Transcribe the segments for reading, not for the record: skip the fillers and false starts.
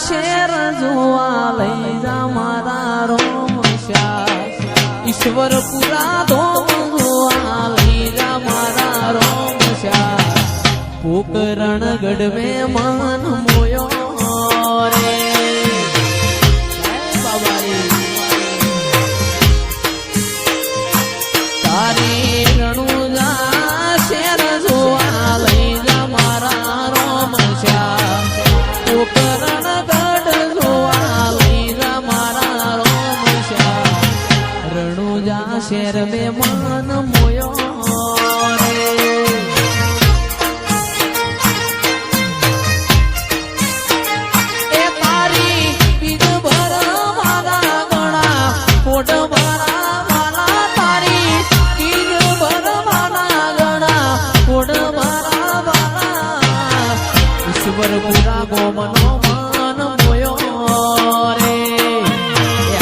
share જોવા લઈ જા મારા રોમશા ઈશ્વર પુરા ધોમ જોવા લઈ જા મારા રોમશા પોકરણ ગઢ મેં મન મોયો રે તારી રણુજા શેર જોવા લઈ જા મારા રોમશા પોકરણ ગઢ જોવા લઈ જા મારા રોમશા રણુજા શેર મેં મન મોયો પુરા ગોમનો મન મોયો રે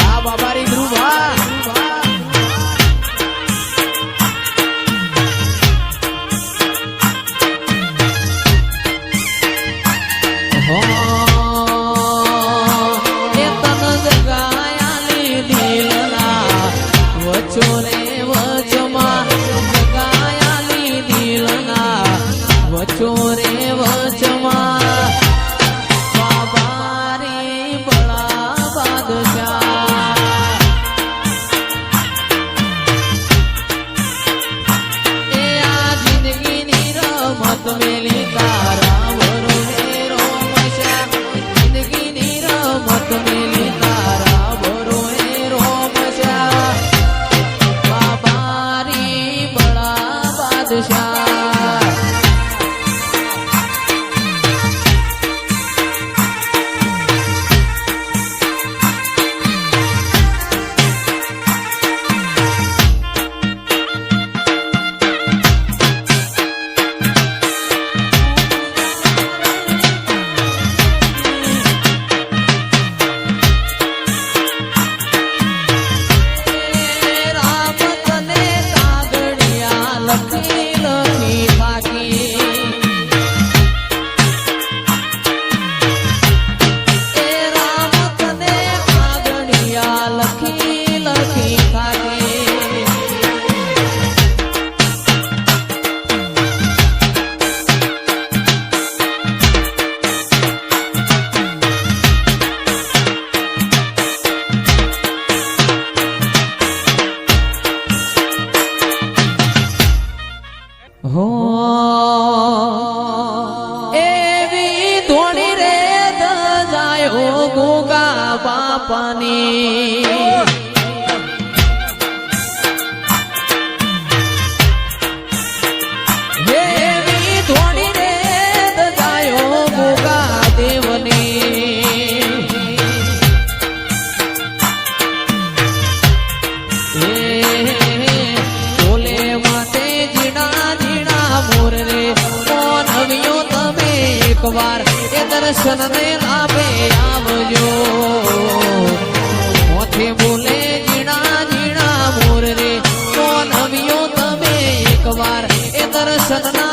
આ બાબારી ધ્રુવા એ તન જગાયાલી દિલના વચો રે વચમાં જગાયાલી દિલના વચો રે વચમાં એવી ધોણી રે દજાયો ગોગા બાપાની એવી ધોણી રે દજાયો ગોગા દેવની બોલે માટે જીણા જીણા મોર રે નવ્યો તમે એકવાર એ દર્શન ને લાભે આવજો મોથે બોલે જીણા જીણા મોર રે નવ્યો તમે એકવાર એ દર્શન